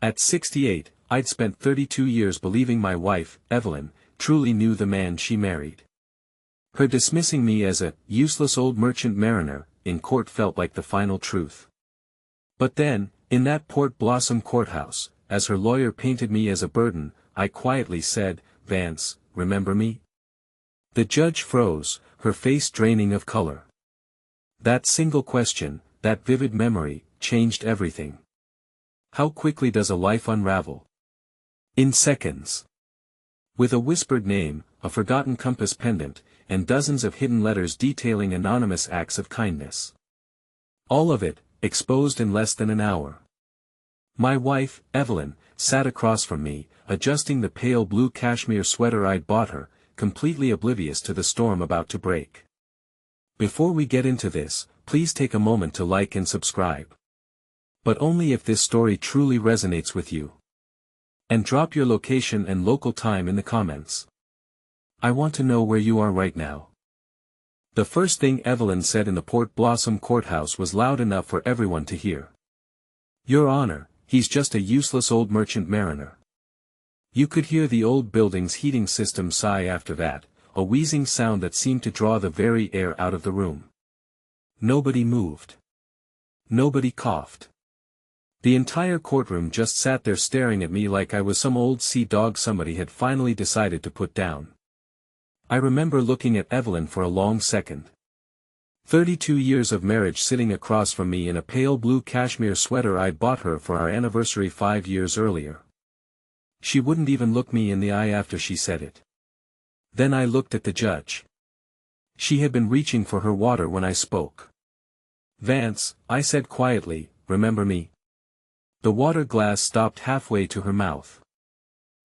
At 68, I'd spent 32 years believing my wife, Evelyn, truly knew the man she married. Her dismissing me as a useless old merchant mariner in court felt like the final truth. But then, in that Port Blossom courthouse, as her lawyer painted me as a burden, I quietly said, "Vance, remember me?" The judge froze, her face draining of color. That single question, that vivid memory, changed everything. How quickly does a life unravel? In seconds. With a whispered name, a forgotten compass pendant, and dozens of hidden letters detailing anonymous acts of kindness. All of it, exposed in less than an hour. My wife, Evelyn, sat across from me, adjusting the pale blue cashmere sweater I'd bought her, completely oblivious to the storm about to break. Before we get into this, please take a moment to like and subscribe. But only if this story truly resonates with you. And drop your location and local time in the comments. I want to know where you are right now. The first thing Evelyn said in the Port Blossom courthouse was loud enough for everyone to hear. "Your Honor, he's just a useless old merchant mariner." You could hear the old building's heating system sigh after that, a wheezing sound that seemed to draw the very air out of the room. Nobody moved. Nobody coughed. The entire courtroom just sat there staring at me like I was some old sea dog somebody had finally decided to put down. I remember looking at Evelyn for a long second. 32 years of marriage sitting across from me in a pale blue cashmere sweater I'd bought her for our anniversary 5 years earlier. She wouldn't even look me in the eye after she said it. Then I looked at the judge. She had been reaching for her water when I spoke. "Vance," I said quietly, "remember me?" The water glass stopped halfway to her mouth.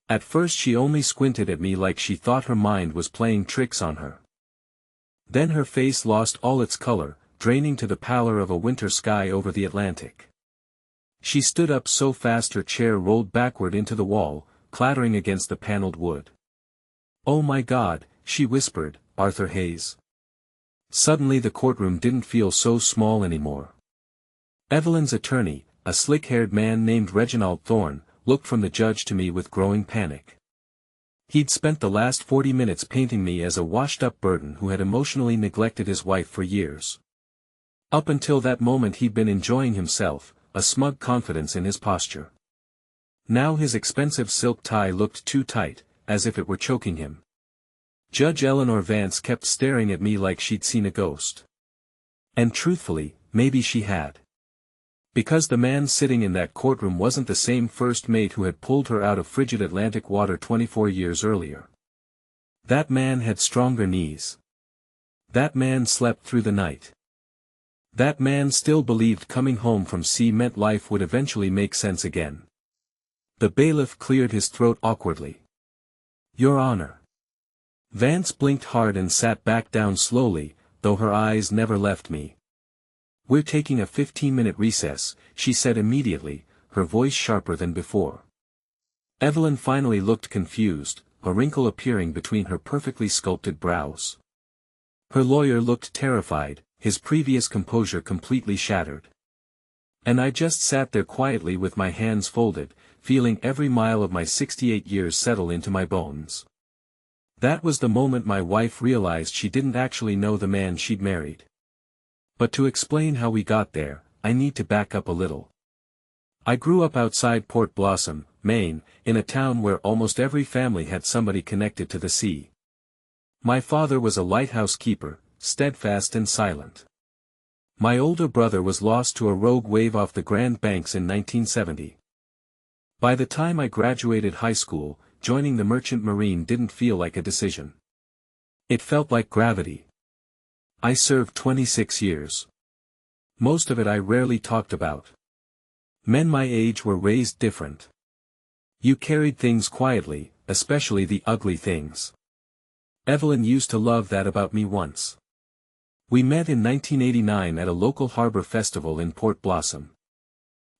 At first she only squinted at me like she thought her mind was playing tricks on her. Then her face lost all its color, draining to the pallor of a winter sky over the Atlantic. She stood up so fast her chair rolled backward into the wall, clattering against the paneled wood. "Oh my God," she whispered, "Arthur Hayes." Suddenly the courtroom didn't feel so small anymore. Evelyn's attorney, a slick-haired man named Reginald Thorne, looked from the judge to me with growing panic. He'd spent the last 40 minutes painting me as a washed-up burden who had emotionally neglected his wife for years. Up until that moment he'd been enjoying himself, a smug confidence in his posture. Now his expensive silk tie looked too tight, as if it were choking him. Judge Eleanor Vance kept staring at me like she'd seen a ghost. And truthfully, maybe she had. Because the man sitting in that courtroom wasn't the same first mate who had pulled her out of frigid Atlantic water 24 years earlier. That man had stronger knees. That man slept through the night. That man still believed coming home from sea meant life would eventually make sense again. The bailiff cleared his throat awkwardly. "Your Honor." Vance blinked hard and sat back down slowly, though her eyes never left me. "We're taking a 15-minute recess," she said immediately, her voice sharper than before. Evelyn finally looked confused, a wrinkle appearing between her perfectly sculpted brows. Her lawyer looked terrified, his previous composure completely shattered. And I just sat there quietly with my hands folded, feeling every mile of my 68 years settle into my bones. That was the moment my wife realized she didn't actually know the man she'd married. But to explain how we got there, I need to back up a little. I grew up outside Port Blossom, Maine, in a town where almost every family had somebody connected to the sea. My father was a lighthouse keeper, steadfast and silent. My older brother was lost to a rogue wave off the Grand Banks in 1970. By the time I graduated high school, joining the Merchant Marine didn't feel like a decision. It felt like gravity. I served 26 years. Most of it I rarely talked about. Men my age were raised different. You carried things quietly, especially the ugly things. Evelyn used to love that about me once. We met in 1989 at a local harbor festival in Port Blossom.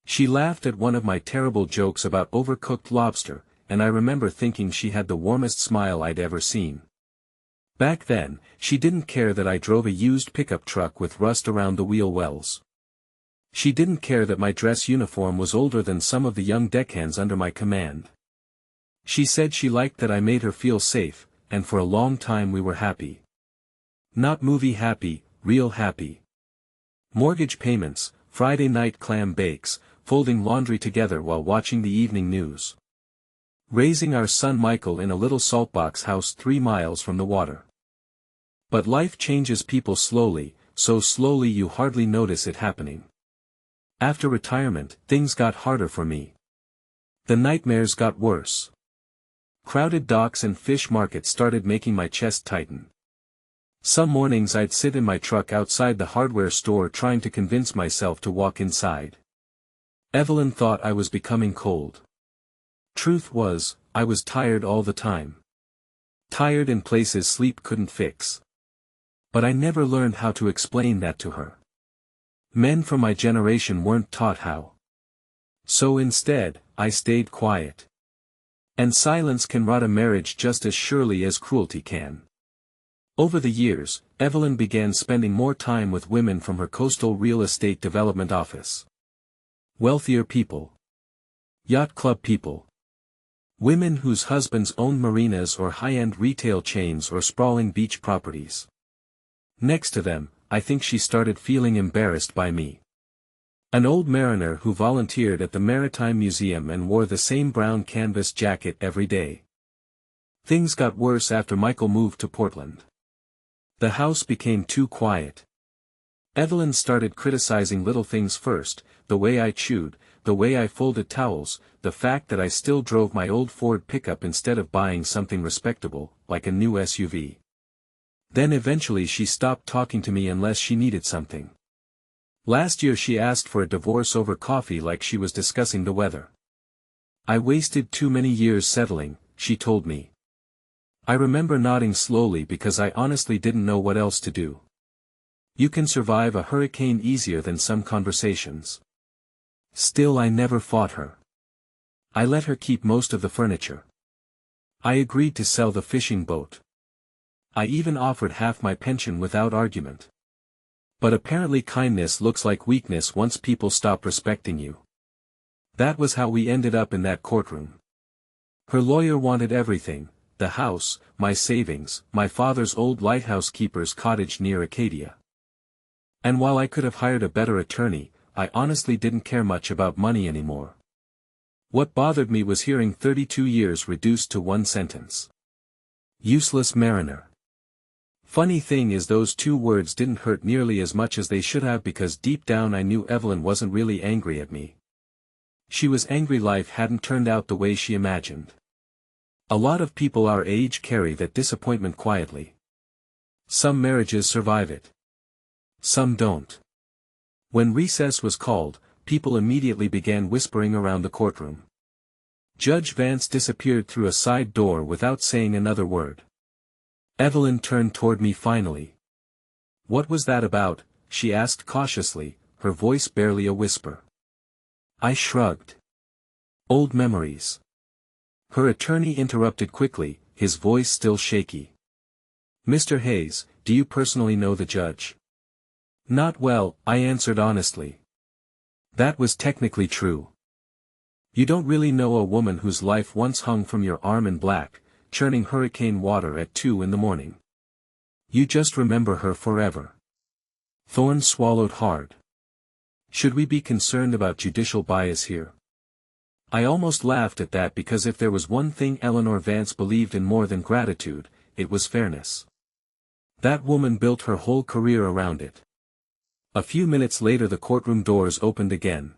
She laughed at one of my terrible jokes about overcooked lobster, and I remember thinking she had the warmest smile I'd ever seen. Back then, she didn't care that I drove a used pickup truck with rust around the wheel wells. She didn't care that my dress uniform was older than some of the young deckhands under my command. She said she liked that I made her feel safe, and for a long time we were happy. Not movie happy, real happy. Mortgage payments, Friday night clam bakes, folding laundry together while watching the evening news. Raising our son Michael in a little saltbox house 3 miles from the water. But life changes people slowly, so slowly you hardly notice it happening. After retirement, things got harder for me. The nightmares got worse. Crowded docks and fish markets started making my chest tighten. Some mornings I'd sit in my truck outside the hardware store trying to convince myself to walk inside. Evelyn thought I was becoming cold. Truth was, I was tired all the time. Tired in places sleep couldn't fix. But I never learned how to explain that to her. Men from my generation weren't taught how. So instead, I stayed quiet. And silence can rot a marriage just as surely as cruelty can. Over the years, Evelyn began spending more time with women from her coastal real estate development office. Wealthier people. Yacht club people. Women whose husbands owned marinas or high-end retail chains or sprawling beach properties. Next to them, I think she started feeling embarrassed by me. An old mariner who volunteered at the Maritime Museum and wore the same brown canvas jacket every day. Things got worse after Michael moved to Portland. The house became too quiet. Evelyn started criticizing little things first, the way I chewed, the way I folded towels, the fact that I still drove my old Ford pickup instead of buying something respectable, like a new SUV. Then eventually she stopped talking to me unless she needed something. Last year she asked for a divorce over coffee like she was discussing the weather. I wasted too many years settling, she told me. I remember nodding slowly because I honestly didn't know what else to do. You can survive a hurricane easier than some conversations. Still, I never fought her. I let her keep most of the furniture. I agreed to sell the fishing boat. I even offered half my pension without argument. But apparently kindness looks like weakness once people stop respecting you. That was how we ended up in that courtroom. Her lawyer wanted everything: the house, my savings, my father's old lighthouse keeper's cottage near Acadia. And while I could have hired a better attorney, I honestly didn't care much about money anymore. What bothered me was hearing 32 years reduced to one sentence. Useless mariner. Funny thing is, those 2 words didn't hurt nearly as much as they should have, because deep down I knew Evelyn wasn't really angry at me. She was angry life hadn't turned out the way she imagined. A lot of people our age carry that disappointment quietly. Some marriages survive it. Some don't. When recess was called, people immediately began whispering around the courtroom. Judge Vance disappeared through a side door without saying another word. Evelyn turned toward me finally. "What was that about?" she asked cautiously, her voice barely a whisper. I shrugged. "Old memories." Her attorney interrupted quickly, his voice still shaky. "Mr. Hayes, do you personally know the judge?" "Not well," I answered honestly. That was technically true. You don't really know a woman whose life once hung from your arm in black, churning hurricane water at 2 in the morning. You just remember her forever. Thorne swallowed hard. Should we be concerned about judicial bias here? I almost laughed at that, because if there was one thing Eleanor Vance believed in more than gratitude, it was fairness. That woman built her whole career around it. A few minutes later the courtroom doors opened again.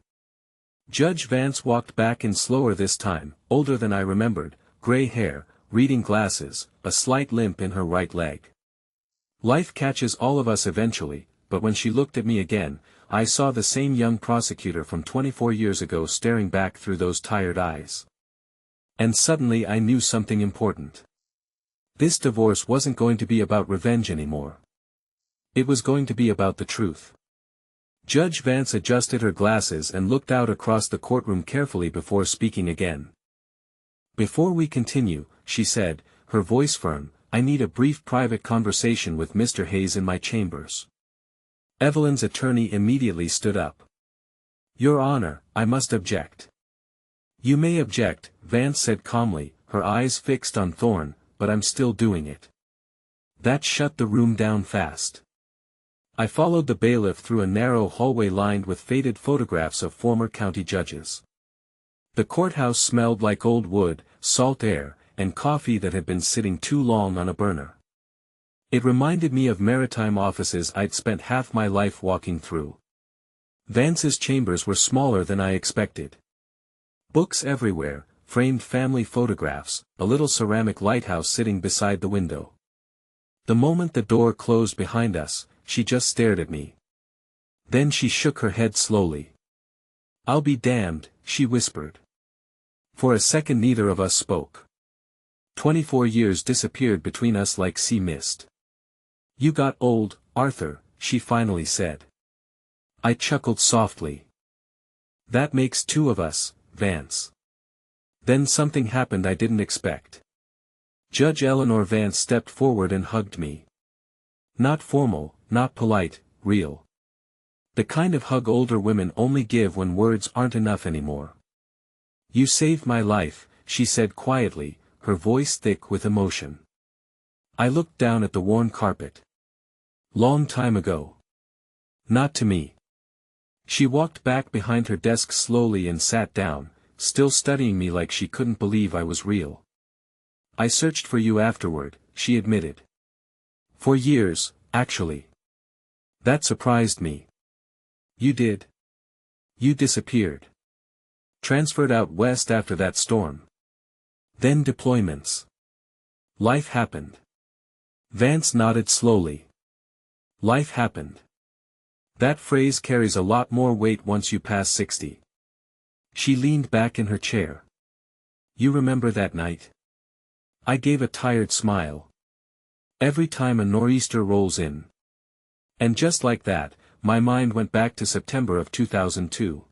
Judge Vance walked back in slower this time, older than I remembered, gray hair, reading glasses, a slight limp in her right leg. Life catches all of us eventually, but when she looked at me again, I saw the same young prosecutor from 24 years ago staring back through those tired eyes. And suddenly I knew something important. This divorce wasn't going to be about revenge anymore. It was going to be about the truth. Judge Vance adjusted her glasses and looked out across the courtroom carefully before speaking again. "Before we continue," she said, her voice firm, "I need a brief private conversation with Mr. Hayes in my chambers." Evelyn's attorney immediately stood up. Your Honor, I must object. You may object, Vance said calmly, her eyes fixed on Thorne, but I'm still doing it. That shut the room down fast. I followed the bailiff through a narrow hallway lined with faded photographs of former county judges. The courthouse smelled like old wood, salt air, and coffee that had been sitting too long on a burner. It reminded me of maritime offices I'd spent half my life walking through. Vance's chambers were smaller than I expected. Books everywhere, framed family photographs, a little ceramic lighthouse sitting beside the window. The moment the door closed behind us, she just stared at me. Then she shook her head slowly. I'll be damned, she whispered. For a second neither of us spoke. 24 years disappeared between us like sea mist. You got old, Arthur, she finally said. I chuckled softly. That makes two of us, Vance. Then something happened I didn't expect. Judge Eleanor Vance stepped forward and hugged me. Not formal, not polite, real. The kind of hug older women only give when words aren't enough anymore. You saved my life, she said quietly, her voice thick with emotion. I looked down at the worn carpet. Long time ago. Not to me. She walked back behind her desk slowly and sat down, still studying me like she couldn't believe I was real. I searched for you afterward, she admitted. For years, actually. That surprised me. You did. You disappeared. Transferred out west after that storm. Then deployments. Life happened. Vance nodded slowly. Life happened. That phrase carries a lot more weight once you pass 60. She leaned back in her chair. You remember that night? I gave a tired smile. Every time a nor'easter rolls in. And just like that, my mind went back to September of 2002.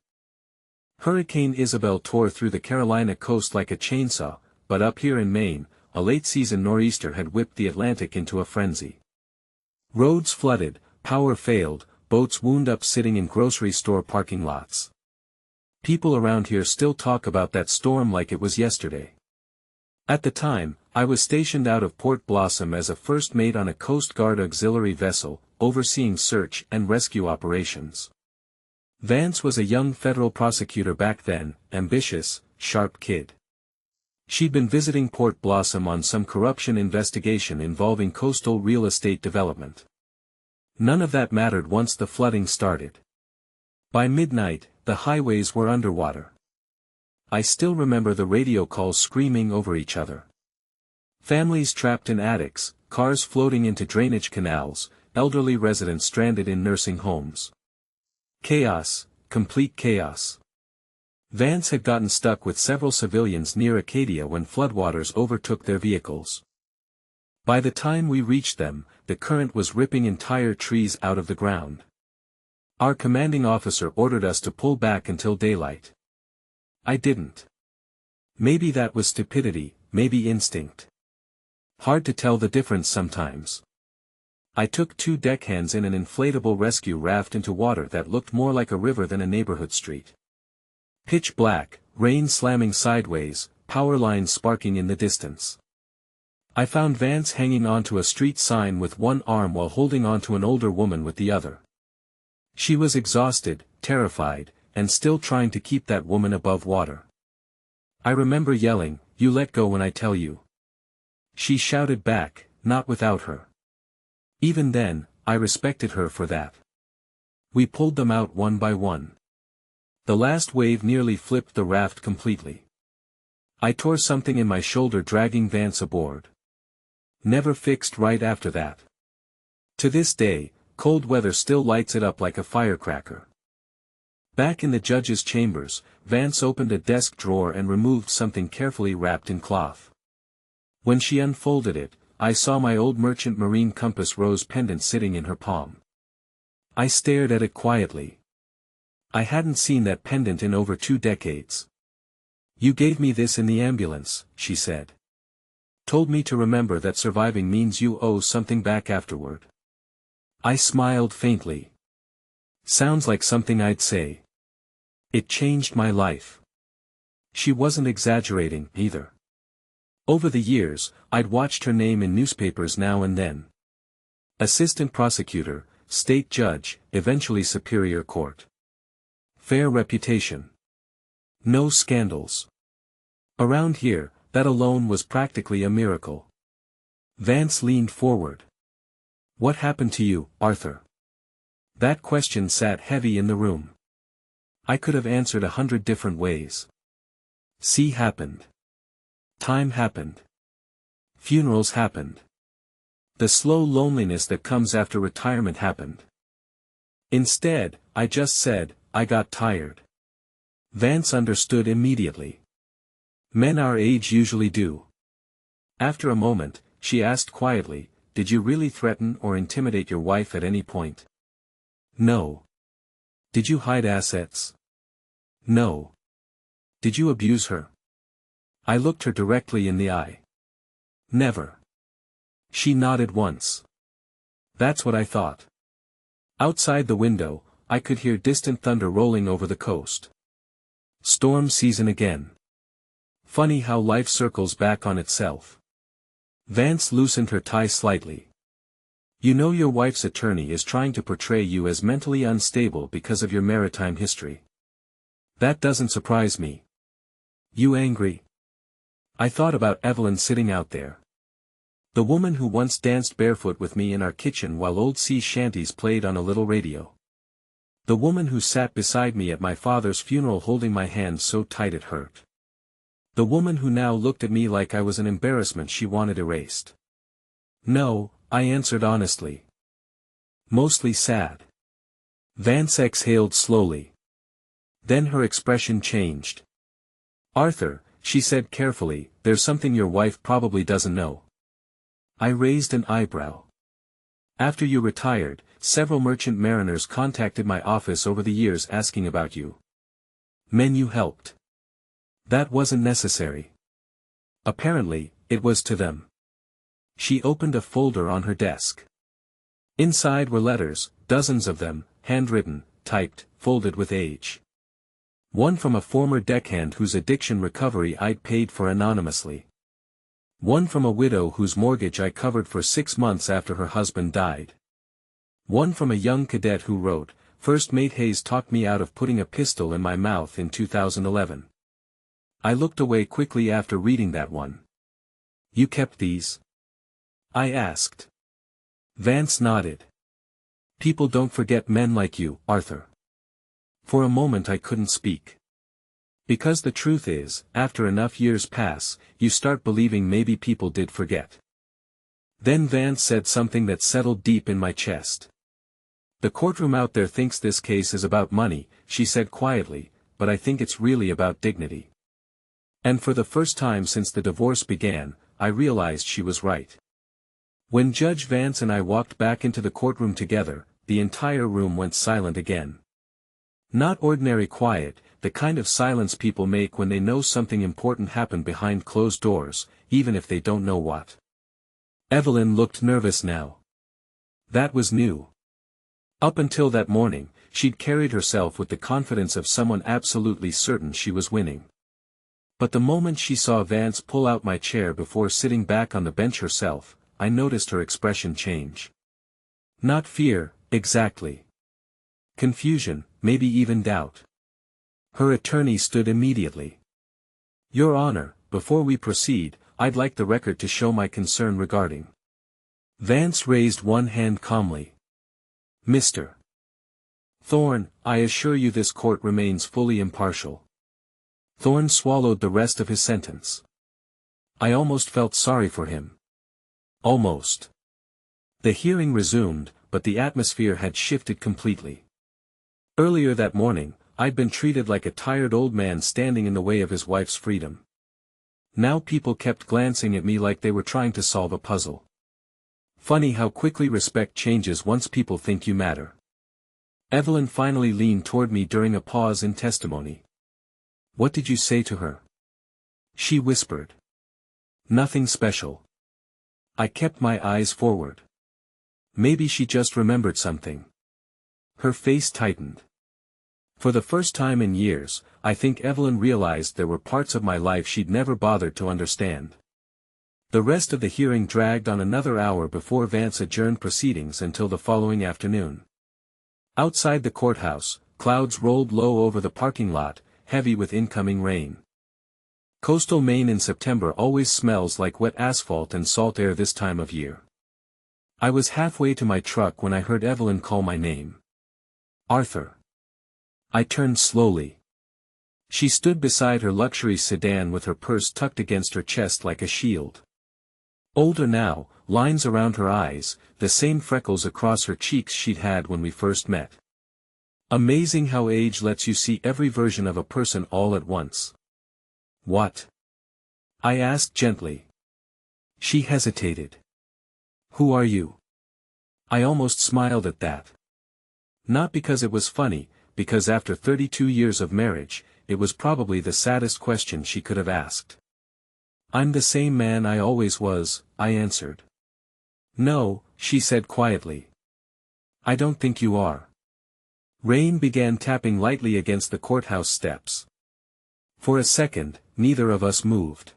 Hurricane Isabel tore through the Carolina coast like a chainsaw, but up here in Maine, a late-season nor'easter had whipped the Atlantic into a frenzy. Roads flooded, power failed, boats wound up sitting in grocery store parking lots. People around here still talk about that storm like it was yesterday. At the time, I was stationed out of Port Blossom as a first mate on a Coast Guard auxiliary vessel, overseeing search and rescue operations. Vance was a young federal prosecutor back then, ambitious, sharp kid. She'd been visiting Port Blossom on some corruption investigation involving coastal real estate development. None of that mattered once the flooding started. By midnight, the highways were underwater. I still remember the radio calls screaming over each other. Families trapped in attics, cars floating into drainage canals, elderly residents stranded in nursing homes. Chaos, complete chaos. Vance had gotten stuck with several civilians near Acadia when floodwaters overtook their vehicles. By the time we reached them, the current was ripping entire trees out of the ground. Our commanding officer ordered us to pull back until daylight. I didn't. Maybe that was stupidity, maybe instinct. Hard to tell the difference sometimes. I took 2 deckhands in an inflatable rescue raft into water that looked more like a river than a neighborhood street. Pitch black, rain slamming sideways, power lines sparking in the distance. I found Vance hanging onto a street sign with one arm while holding onto an older woman with the other. She was exhausted, terrified, and still trying to keep that woman above water. I remember yelling, "You let go when I tell you." She shouted back, "Not without her." Even then, I respected her for that. We pulled them out one by one. The last wave nearly flipped the raft completely. I tore something in my shoulder dragging Vance aboard. Never fixed right after that. To this day, cold weather still lights it up like a firecracker. Back in the judge's chambers, Vance opened a desk drawer and removed something carefully wrapped in cloth. When she unfolded it, I saw my old Merchant Marine compass rose pendant sitting in her palm. I stared at it quietly. I hadn't seen that pendant in over 2 decades. "You gave me this in the ambulance," she said. "Told me to remember that surviving means you owe something back afterward." I smiled faintly. Sounds like something I'd say. It changed my life. She wasn't exaggerating, either. Over the years, I'd watched her name in newspapers now and then. Assistant prosecutor, state judge, eventually superior court. Fair reputation. No scandals. Around here, that alone was practically a miracle. Vance leaned forward. "What happened to you, Arthur?" That question sat heavy in the room. I could have answered 100 different ways. Sea happened. Time happened. Funerals happened. The slow loneliness that comes after retirement happened. Instead, I just said, I got tired. Vance understood immediately. Men our age usually do. After a moment, she asked quietly, "Did you really threaten or intimidate your wife at any point?" "No." "Did you hide assets?" "No." "Did you abuse her?" I looked her directly in the eye. "Never." She nodded once. That's what I thought. Outside the window, I could hear distant thunder rolling over the coast. Storm season again. Funny how life circles back on itself. Vance loosened her tie slightly. "You know your wife's attorney is trying to portray you as mentally unstable because of your maritime history. That doesn't surprise me. You angry?" I thought about Evelyn sitting out there. The woman who once danced barefoot with me in our kitchen while old sea shanties played on a little radio. The woman who sat beside me at my father's funeral holding my hand so tight it hurt. The woman who now looked at me like I was an embarrassment she wanted erased. "No," I answered honestly. "Mostly sad." Vance exhaled slowly. Then her expression changed. "Arthur," she said carefully, "there's something your wife probably doesn't know." I raised an eyebrow. "After you retired, several merchant mariners contacted my office over the years asking about you. Men you helped. That wasn't necessary. Apparently, it was to them." She opened a folder on her desk. Inside were letters, dozens of them, handwritten, typed, folded with age. One from a former deckhand whose addiction recovery I'd paid for anonymously. One from a widow whose mortgage I covered for 6 months after her husband died. One from a young cadet who wrote, "First Mate Hayes talked me out of putting a pistol in my mouth in 2011. I looked away quickly after reading that one. "You kept these?" I asked. Vance nodded. "People don't forget men like you, Arthur." For a moment I couldn't speak. Because the truth is, after enough years pass, you start believing maybe people did forget. Then Vance said something that settled deep in my chest. "The courtroom out there thinks this case is about money," she said quietly, "but I think it's really about dignity." And for the first time since the divorce began, I realized she was right. When Judge Vance and I walked back into the courtroom together, the entire room went silent again. Not ordinary quiet, the kind of silence people make when they know something important happened behind closed doors, even if they don't know what. Evelyn looked nervous now. That was new. Up until that morning, she'd carried herself with the confidence of someone absolutely certain she was winning. But the moment she saw Vance pull out my chair before sitting back on the bench herself, I noticed her expression change. Not fear, exactly. Confusion, maybe even doubt. Her attorney stood immediately. "Your Honor, before we proceed, I'd like the record to show my concern regarding." Vance raised one hand calmly. "Mr. Thorne, I assure you this court remains fully impartial." Thorne swallowed the rest of his sentence. I almost felt sorry for him. Almost. The hearing resumed, but the atmosphere had shifted completely. Earlier that morning, I'd been treated like a tired old man standing in the way of his wife's freedom. Now people kept glancing at me like they were trying to solve a puzzle. Funny how quickly respect changes once people think you matter. Evelyn finally leaned toward me during a pause in testimony. "What did you say to her?" She whispered. "Nothing special." I kept my eyes forward. Maybe she just remembered something. Her face tightened. For the first time in years, I think Evelyn realized there were parts of my life she'd never bothered to understand. The rest of the hearing dragged on another hour before Vance adjourned proceedings until the following afternoon. Outside the courthouse, clouds rolled low over the parking lot, heavy with incoming rain. Coastal Maine in September always smells like wet asphalt and salt air this time of year. I was halfway to my truck when I heard Evelyn call my name. Arthur. I turned slowly. She stood beside her luxury sedan with her purse tucked against her chest like a shield. Older now, lines around her eyes, the same freckles across her cheeks she'd had when we first met. Amazing how age lets you see every version of a person all at once. What? I asked gently. She hesitated. Who are you? I almost smiled at that. Not because it was funny, because after 32 years of marriage, it was probably the saddest question she could have asked. I'm the same man I always was, I answered. No, she said quietly. I don't think you are. Rain began tapping lightly against the courthouse steps. For a second, neither of us moved.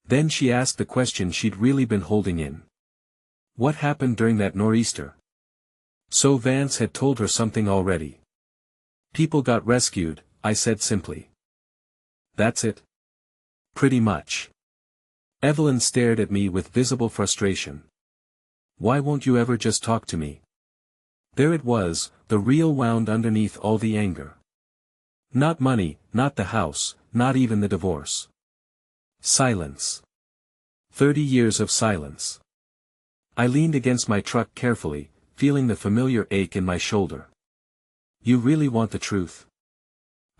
Then she asked the question she'd really been holding in. What happened during that nor'easter? So Vance had told her something already. People got rescued, I said simply. That's it? Pretty much. Evelyn stared at me with visible frustration. Why won't you ever just talk to me? There it was, the real wound underneath all the anger. Not money, not the house, not even the divorce. Silence. 30 years of silence. I leaned against my truck carefully, feeling the familiar ache in my shoulder. You really want the truth?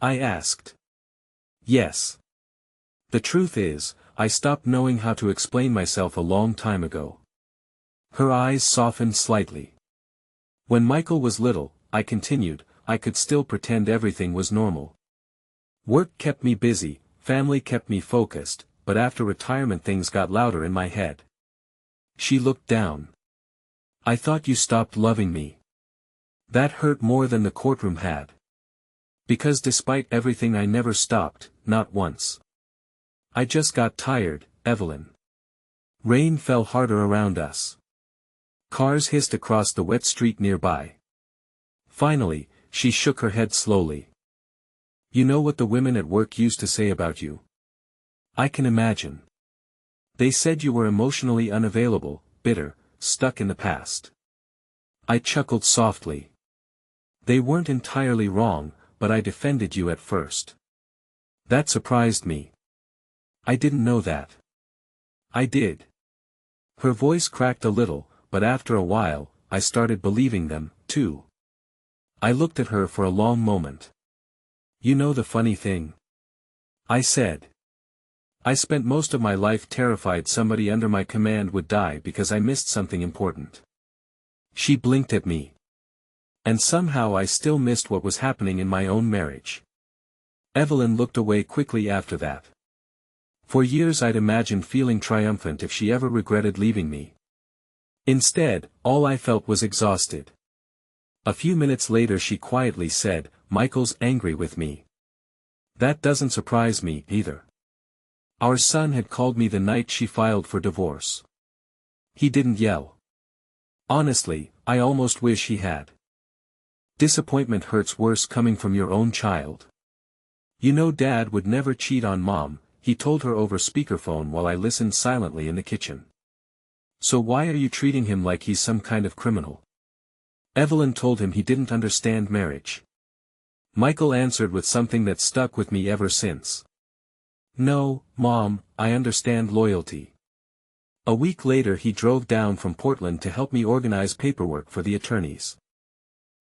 I asked. Yes. The truth is, I stopped knowing how to explain myself a long time ago. Her eyes softened slightly. When Michael was little, I continued, I could still pretend everything was normal. Work kept me busy, family kept me focused, but after retirement things got louder in my head. She looked down. I thought you stopped loving me. That hurt more than the courtroom had. Because despite everything I never stopped, not once. I just got tired, Evelyn. Rain fell harder around us. Cars hissed across the wet street nearby. Finally, she shook her head slowly. You know what the women at work used to say about you? I can imagine. They said you were emotionally unavailable, bitter, stuck in the past. I chuckled softly. They weren't entirely wrong, but I defended you at first. That surprised me. I didn't know that. I did. Her voice cracked a little, but after a while, I started believing them, too. I looked at her for a long moment. You know the funny thing? I said. I spent most of my life terrified somebody under my command would die because I missed something important. She blinked at me. And somehow I still missed what was happening in my own marriage. Evelyn looked away quickly after that. For years I'd imagined feeling triumphant if she ever regretted leaving me. Instead, all I felt was exhausted. A few minutes later she quietly said, Michael's angry with me. That doesn't surprise me, either. Our son had called me the night she filed for divorce. He didn't yell. Honestly, I almost wish he had. Disappointment hurts worse coming from your own child. You know Dad would never cheat on Mom, he told her over speakerphone while I listened silently in the kitchen. So why are you treating him like he's some kind of criminal? Evelyn told him he didn't understand marriage. Michael answered with something that stuck with me ever since. No, Mom, I understand loyalty. A week later he drove down from Portland to help me organize paperwork for the attorneys.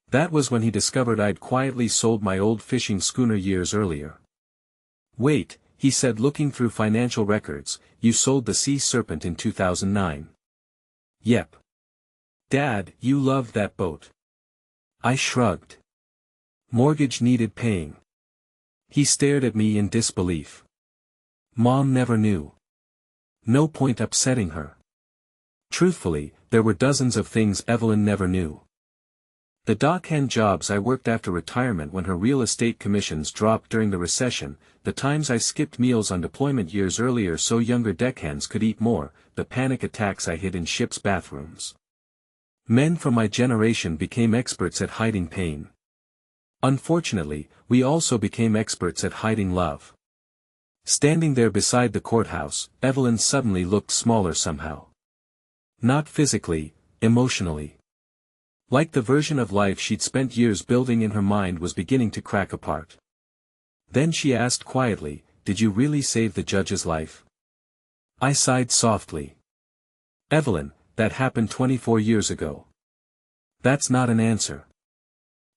That was when he discovered I'd quietly sold my old fishing schooner years earlier. Wait, he said looking through financial records, you sold the Sea Serpent in 2009. Yep. Dad, you loved that boat. I shrugged. Mortgage needed paying. He stared at me in disbelief. Mom never knew. No point upsetting her. Truthfully, there were dozens of things Evelyn never knew. The dockhand jobs I worked after retirement when her real estate commissions dropped during the recession, the times I skipped meals on deployment years earlier so younger deckhands could eat more, the panic attacks I hid in ships' bathrooms. Men from my generation became experts at hiding pain. Unfortunately, we also became experts at hiding love. Standing there beside the courthouse, Evelyn suddenly looked smaller somehow. Not physically, emotionally. Like the version of life she'd spent years building in her mind was beginning to crack apart. Then she asked quietly, "Did you really save the judge's life?" I sighed softly. "Evelyn, that happened 24 years ago. That's not an answer."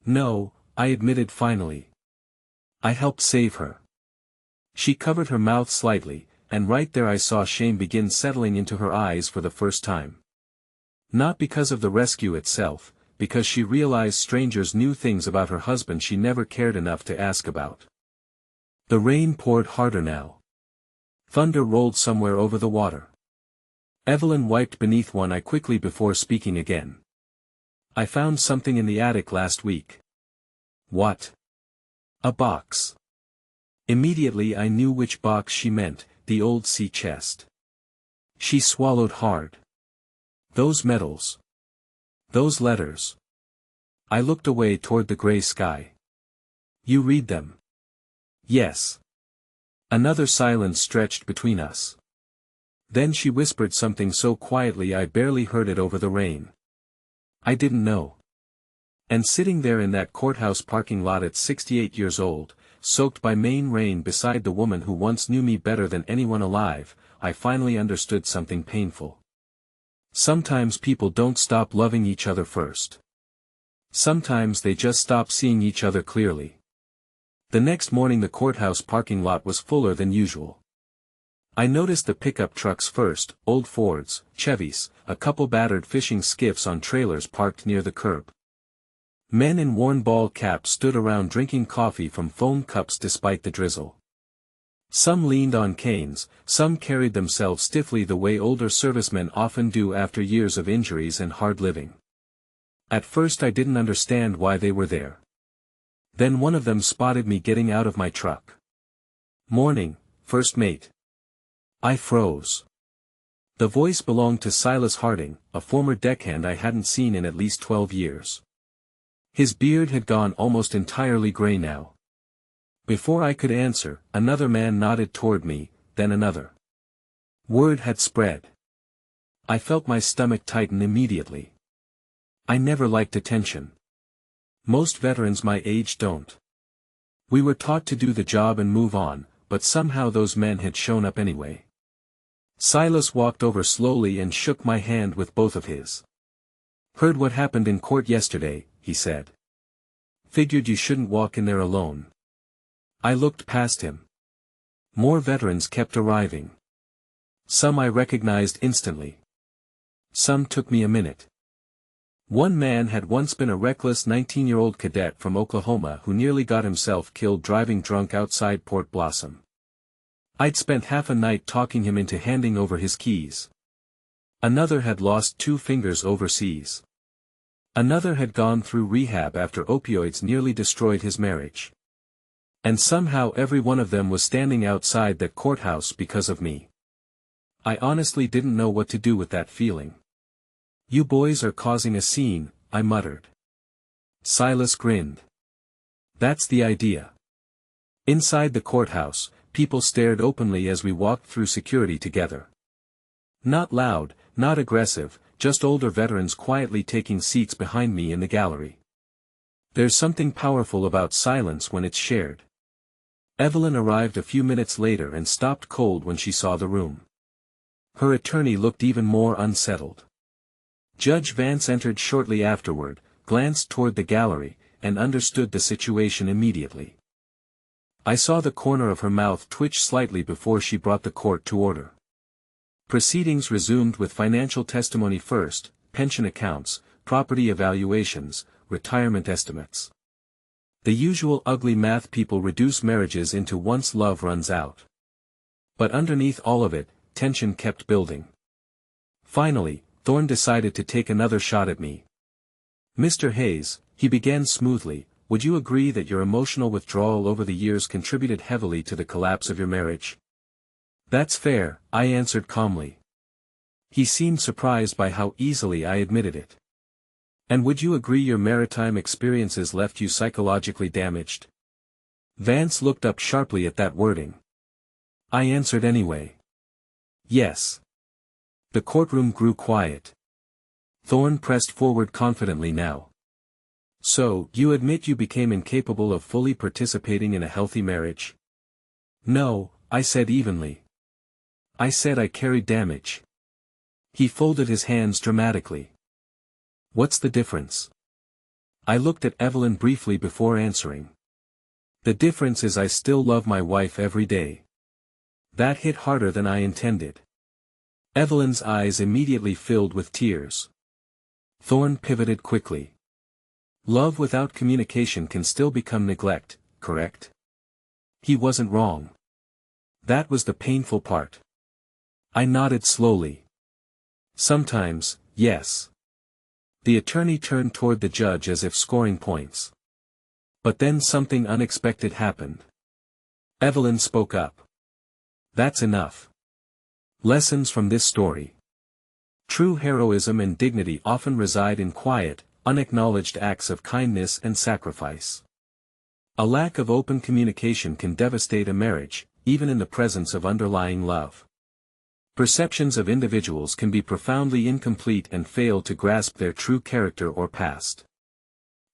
"No," I admitted finally. "I helped save her." She covered her mouth slightly, and right there I saw shame begin settling into her eyes for the first time. Not because of the rescue itself, because she realized strangers knew things about her husband she never cared enough to ask about. The rain poured harder now. Thunder rolled somewhere over the water. Evelyn wiped beneath one eye quickly before speaking again. "I found something in the attic last week." "What?" "A box." Immediately I knew which box she meant, the old sea chest. She swallowed hard. "Those medals. Those letters." I looked away toward the gray sky. "You read them?" "Yes." Another silence stretched between us. Then she whispered something so quietly I barely heard it over the rain. "I didn't know." And sitting there in that courthouse parking lot at 68 years old, soaked by Maine rain beside the woman who once knew me better than anyone alive, I finally understood something painful. Sometimes people don't stop loving each other first. Sometimes they just stop seeing each other clearly. The next morning the courthouse parking lot was fuller than usual. I noticed the pickup trucks first, old Fords, Chevys, a couple battered fishing skiffs on trailers parked near the curb. Men in worn ball caps stood around drinking coffee from foam cups despite the drizzle. Some leaned on canes, some carried themselves stiffly the way older servicemen often do after years of injuries and hard living. At first I didn't understand why they were there. Then one of them spotted me getting out of my truck. "Morning, first mate." I froze. The voice belonged to Silas Harding, a former deckhand I hadn't seen in at least 12 years. His beard had gone almost entirely gray now. Before I could answer, another man nodded toward me, then another. Word had spread. I felt my stomach tighten immediately. I never liked attention. Most veterans my age don't. We were taught to do the job and move on, but somehow those men had shown up anyway. Silas walked over slowly and shook my hand with both of his. "Heard what happened in court yesterday," he said. "Figured you shouldn't walk in there alone." I looked past him. More veterans kept arriving. Some I recognized instantly. Some took me a minute. One man had once been a reckless 19-year-old cadet from Oklahoma who nearly got himself killed driving drunk outside Port Blossom. I'd spent half a night talking him into handing over his keys. Another had lost 2 fingers overseas. Another had gone through rehab after opioids nearly destroyed his marriage. And somehow every one of them was standing outside that courthouse because of me. I honestly didn't know what to do with that feeling. "You boys are causing a scene," I muttered. Silas grinned. "That's the idea." Inside the courthouse, people stared openly as we walked through security together. Not loud, not aggressive, just older veterans quietly taking seats behind me in the gallery. There's something powerful about silence when it's shared. Evelyn arrived a few minutes later and stopped cold when she saw the room. Her attorney looked even more unsettled. Judge Vance entered shortly afterward, glanced toward the gallery, and understood the situation immediately. I saw the corner of her mouth twitch slightly before she brought the court to order. Proceedings resumed with financial testimony first, pension accounts, property evaluations, retirement estimates. The usual ugly math people reduce marriages into once love runs out. But underneath all of it, tension kept building. Finally, Thorne decided to take another shot at me. "Mr. Hayes, He began smoothly, "Would you agree that your emotional withdrawal over the years contributed heavily to the collapse of your marriage?" "That's fair," I answered calmly. He seemed surprised by how easily I admitted it. "And would you agree your maritime experiences left you psychologically damaged?" Vance looked up sharply at that wording. I answered anyway. "Yes." The courtroom grew quiet. Thorne pressed forward confidently now. "So, you admit you became incapable of fully participating in a healthy marriage?" "No," I said evenly. "I said I carried damage." He folded his hands dramatically. "What's the difference?" I looked at Evelyn briefly before answering. "The difference is I still love my wife every day." That hit harder than I intended. Evelyn's eyes immediately filled with tears. Thorne pivoted quickly. "Love without communication can still become neglect, correct?" He wasn't wrong. That was the painful part. I nodded slowly. "Sometimes, yes." The attorney turned toward the judge as if scoring points. But then something unexpected happened. Evelyn spoke up. "That's enough. Lessons from this story. True heroism and dignity often reside in quiet, unacknowledged acts of kindness and sacrifice. A lack of open communication can devastate a marriage, even in the presence of underlying love. Perceptions of individuals can be profoundly incomplete and fail to grasp their true character or past.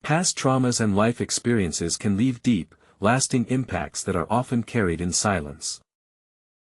Past traumas and life experiences can leave deep, lasting impacts that are often carried in silence.